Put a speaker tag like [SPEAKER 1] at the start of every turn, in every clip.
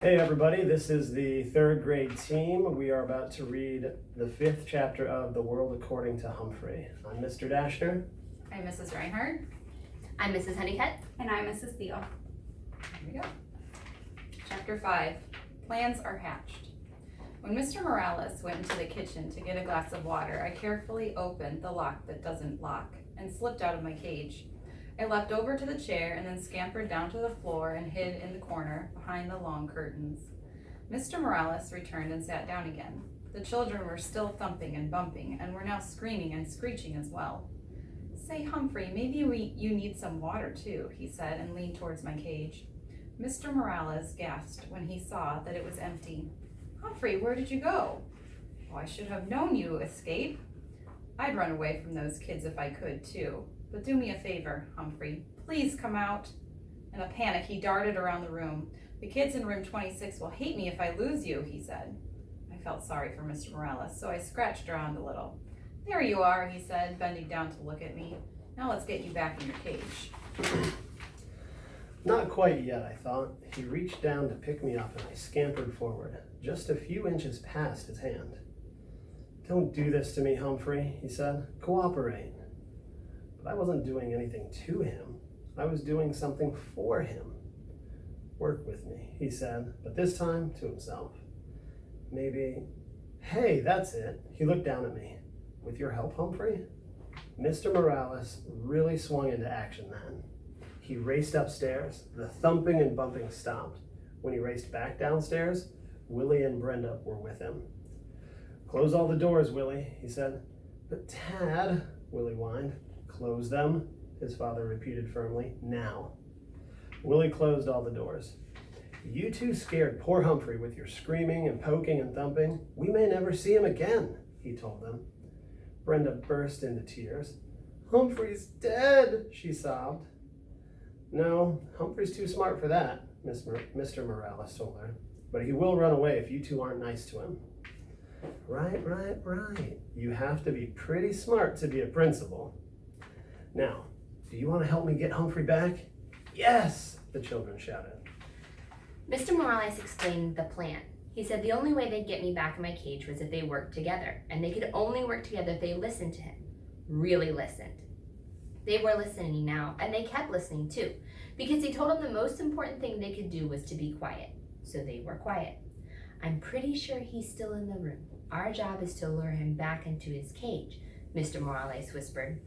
[SPEAKER 1] Hey everybody, this is the third grade team. We are about to read the 5th chapter of The World According to Humphrey. I'm Mr. Dashner.
[SPEAKER 2] I'm Mrs. Reinhardt.
[SPEAKER 3] I'm Mrs. Honeycutt.
[SPEAKER 4] And I'm Mrs. Thiel.
[SPEAKER 2] Here we go. Chapter 5, Plans Are Hatched. When Mr. Morales went into the kitchen to get a glass of water, I carefully opened the lock that doesn't lock and slipped out of my cage. I leapt over to the chair and then scampered down to the floor and hid in the corner behind the long curtains. Mr. Morales returned and sat down again. The children were still thumping and bumping and were now screaming and screeching as well. "Say, Humphrey, maybe you need some water too," he said and leaned towards my cage. Mr. Morales gasped when he saw that it was empty. "Humphrey, where did you go?" "Oh, I should have known you escape. I'd run away from those kids if I could too. But do me a favor, Humphrey. Please come out." In a panic, he darted around the room. "The kids in room 26 will hate me if I lose you," he said. I felt sorry for Mr. Morales, so I scratched around a little. "There you are," he said, bending down to look at me. "Now let's get you back in your cage."
[SPEAKER 1] Not quite yet, I thought. He reached down to pick me up and I scampered forward, just a few inches past his hand. "Don't do this to me, Humphrey," he said. "Cooperate." But I wasn't doing anything to him. I was doing something for him. "Work with me," he said, but this time to himself. Maybe, "Hey, that's it." He looked down at me. "With your help, Humphrey?" Mr. Morales really swung into action then. He raced upstairs. The thumping and bumping stopped. When he raced back downstairs, Willie and Brenda were with him. "Close all the doors, Willie," he said. "But Dad," Willie whined. "Close them," his father repeated firmly. "Now." Willie closed all the doors. "You two scared poor Humphrey with your screaming and poking and thumping. We may never see him again," he told them. Brenda burst into tears. "Humphrey's dead," she sobbed. "No, Humphrey's too smart for that," Mr. Morales told her. "But he will run away if you two aren't nice to him." Right. You have to be pretty smart to be a principal. "Now, do you want to help me get Humphrey back?" "Yes," the children shouted.
[SPEAKER 3] Mr. Morales explained the plan. He said the only way they'd get me back in my cage was if they worked together, and they could only work together if they listened to him. Really listened. They were listening now, and they kept listening too, because he told them the most important thing they could do was to be quiet. So they were quiet. "I'm pretty sure he's still in the room. Our job is to lure him back into his cage," Mr. Morales whispered.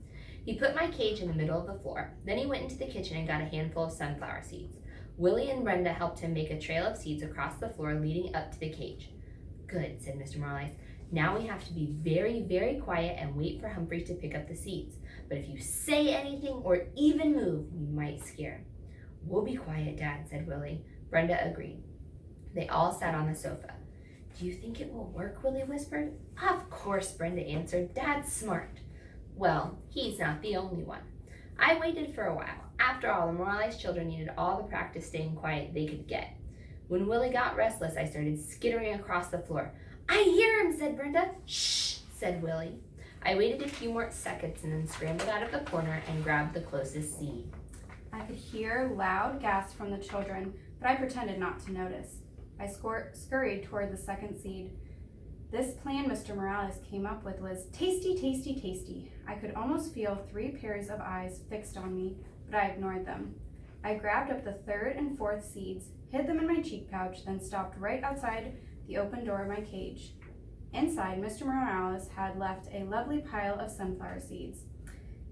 [SPEAKER 3] He put my cage in the middle of the floor. Then he went into the kitchen and got a handful of sunflower seeds. Willie and Brenda helped him make a trail of seeds across the floor leading up to the cage. "Good," said Mr. Morales. "Now we have to be very, very quiet and wait for Humphrey to pick up the seeds. But if you say anything or even move, you might scare him." "We'll be quiet, Dad," said Willie. Brenda agreed. They all sat on the sofa. "Do you think it will work?" Willie whispered. "Of course," Brenda answered. "Dad's smart." "Well, he's not the only one." I waited for a while. After all, the Morales children needed all the practice staying quiet they could get. When Willie got restless, I started skittering across the floor. "I hear him," said Brenda. "Shh," said Willie. I waited a few more seconds and then scrambled out of the corner and grabbed the closest seed.
[SPEAKER 4] I could hear loud gasps from the children, but I pretended not to notice. I scurried toward the second seed. This plan Mr. Morales came up with was tasty, tasty, tasty. I could almost feel 3 pairs of eyes fixed on me, but I ignored them. I grabbed up the third and fourth seeds, hid them in my cheek pouch, then stopped right outside the open door of my cage. Inside, Mr. Morales had left a lovely pile of sunflower seeds.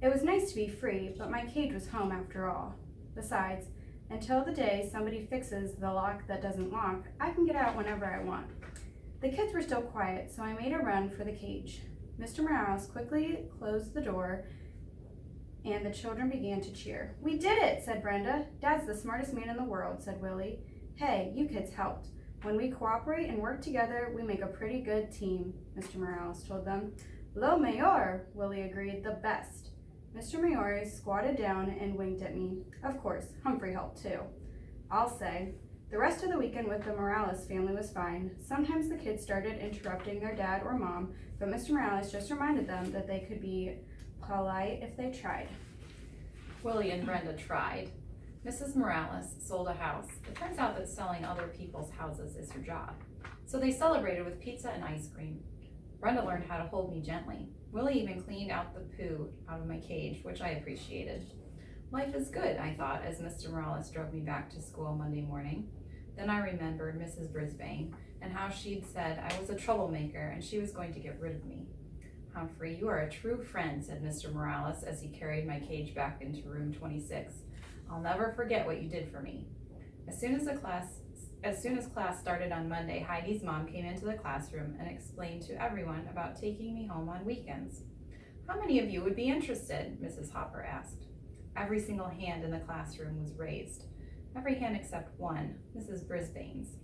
[SPEAKER 4] It was nice to be free, but my cage was home after all. Besides, until the day somebody fixes the lock that doesn't lock, I can get out whenever I want. The kids were still quiet, so I made a run for the cage. Mr. Morales quickly closed the door, and the children began to cheer. "We did it," said Brenda. "Dad's the smartest man in the world," said Willie. "Hey, you kids helped. When we cooperate and work together, we make a pretty good team," Mr. Morales told them. "Lo mayor," Willie agreed, "the best." Mr. Mayor squatted down and winked at me. Of course, Humphrey helped too. I'll say. The rest of the weekend with the Morales family was fine. Sometimes the kids started interrupting their dad or mom, but Mr. Morales just reminded them that they could be polite if they tried.
[SPEAKER 2] Willie and Brenda tried. Mrs. Morales sold a house. It turns out that selling other people's houses is her job. So they celebrated with pizza and ice cream. Brenda learned how to hold me gently. Willie even cleaned out the poo out of my cage, which I appreciated. Life is good, I thought, as Mr. Morales drove me back to school Monday morning. Then I remembered Mrs. Brisbane and how she'd said I was a troublemaker and she was going to get rid of me. Humphrey, you are a true friend, said Mr. Morales as he carried my cage back into room 26. I'll never forget what you did for me. As soon as class started on Monday, Heidi's mom came into the classroom and explained to everyone about taking me home on weekends. How many of you would be interested? Mrs. Hopper asked. Every single hand in the classroom was raised. Every hand except one, Mrs. Brisbane's.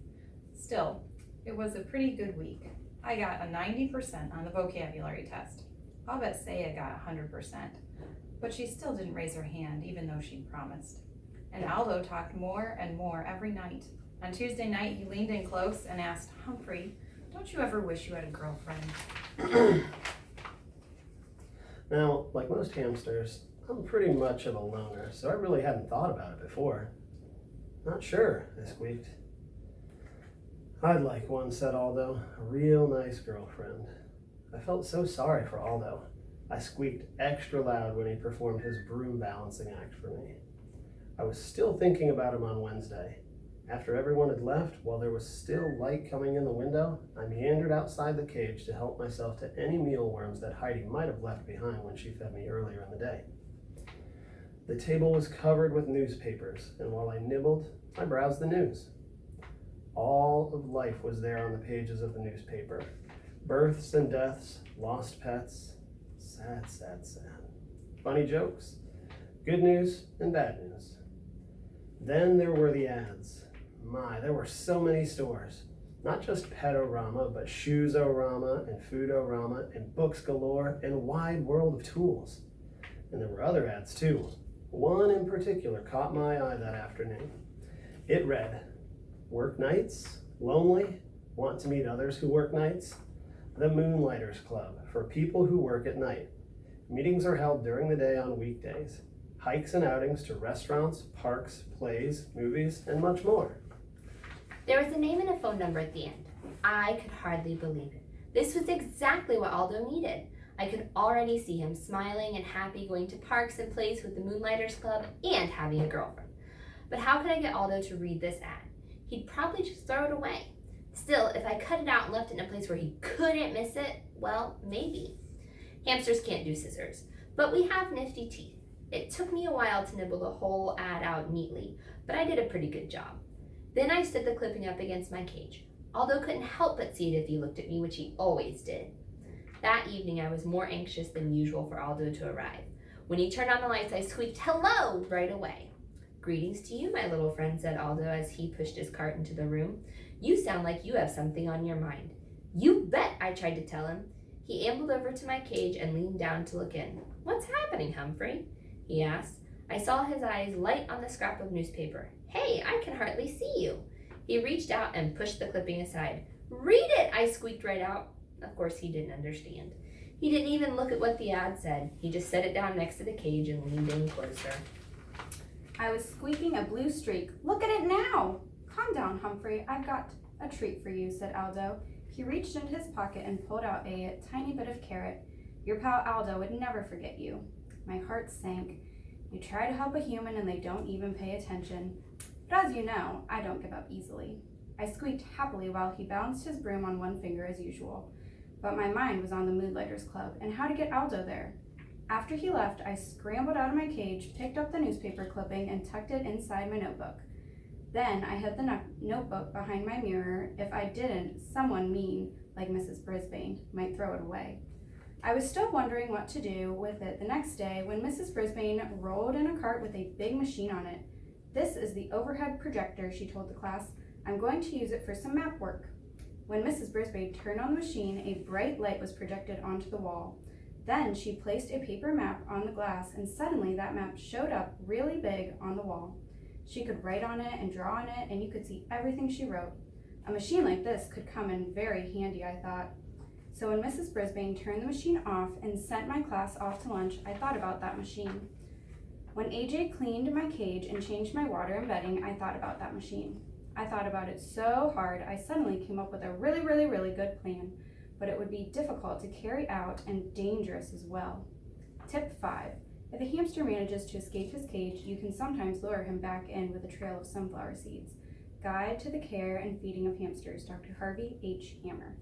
[SPEAKER 2] Still, it was a pretty good week. I got a 90% on the vocabulary test. I'll bet Saya got 100%. But she still didn't raise her hand, even though she'd promised. And Aldo talked more and more every night. On Tuesday night, he leaned in close and asked, Humphrey, don't you ever wish you had a girlfriend?
[SPEAKER 1] Now, like most hamsters, I'm pretty much of a loner, so I really hadn't thought about it before. Not sure, I squeaked. I'd like one, said Aldo, a real nice girlfriend. I felt so sorry for Aldo. I squeaked extra loud when he performed his broom balancing act for me. I was still thinking about him on Wednesday. After everyone had left, while there was still light coming in the window, I meandered outside the cage to help myself to any mealworms that Heidi might have left behind when she fed me earlier in the day. The table was covered with newspapers, and while I nibbled, I browsed the news. All of life was there on the pages of the newspaper. Births and deaths, lost pets, sad, sad, sad. Funny jokes, good news and bad news. Then there were the ads. My, there were so many stores. Not just Pet-O-Rama, but Shoes-O-Rama and Food-O-Rama and Books Galore and Wide World of Tools. And there were other ads too. One in particular caught my eye that afternoon. It read, work nights, lonely, want to meet others who work nights? The Moonlighters Club, for people who work at night. Meetings are held during the day on weekdays. Hikes and outings to restaurants, parks, plays, movies, and much more.
[SPEAKER 3] There was a name and a phone number at the end. I could hardly believe it. This was exactly what Aldo needed. I could already see him smiling and happy going to parks and plays with the Moonlighters Club and having a girlfriend. But how could I get Aldo to read this ad? He'd probably just throw it away. Still, if I cut it out and left it in a place where he couldn't miss it, well, maybe. Hamsters can't do scissors, but we have nifty teeth. It took me a while to nibble the whole ad out neatly, but I did a pretty good job. Then I stood the clipping up against my cage. Aldo couldn't help but see it if he looked at me, which he always did. That evening, I was more anxious than usual for Aldo to arrive. When he turned on the lights, I squeaked, "Hello!" right away. "Greetings to you, my little friend," said Aldo as he pushed his cart into the room. "You sound like you have something on your mind." "You bet," I tried to tell him. He ambled over to my cage and leaned down to look in. "What's happening, Humphrey?" he asked. I saw his eyes light on the scrap of newspaper. "Hey, I can hardly see you." He reached out and pushed the clipping aside. "Read it," I squeaked right out. Of course, he didn't understand. He didn't even look at what the ad said. He just set it down next to the cage and leaned in closer.
[SPEAKER 4] I was squeaking a blue streak. "Look at it now!" "Calm down, Humphrey. I've got a treat for you," said Aldo. He reached into his pocket and pulled out a tiny bit of carrot. "Your pal Aldo would never forget you." My heart sank. You try to help a human and they don't even pay attention. But as you know, I don't give up easily. I squeaked happily while he balanced his broom on one finger as usual. But my mind was on the Moonlighters Club and how to get Aldo there. After he left, I scrambled out of my cage, picked up the newspaper clipping, and tucked it inside my notebook. Then I hid the notebook behind my mirror. If I didn't, someone mean, like Mrs. Brisbane, might throw it away. I was still wondering what to do with it the next day when Mrs. Brisbane rolled in a cart with a big machine on it. "This is the overhead projector," she told the class. "I'm going to use it for some map work." When Mrs. Brisbane turned on the machine, a bright light was projected onto the wall. Then she placed a paper map on the glass, and suddenly that map showed up really big on the wall. She could write on it and draw on it, and you could see everything she wrote. A machine like this could come in very handy, I thought. So when Mrs. Brisbane turned the machine off and sent my class off to lunch, I thought about that machine. When AJ cleaned my cage and changed my water and bedding, I thought about that machine. I thought about it so hard, I suddenly came up with a really good plan, but it would be difficult to carry out and dangerous as well. Tip 5. If a hamster manages to escape his cage, you can sometimes lure him back in with a trail of sunflower seeds. Guide to the Care and Feeding of Hamsters, Dr. Harvey H. Hammer.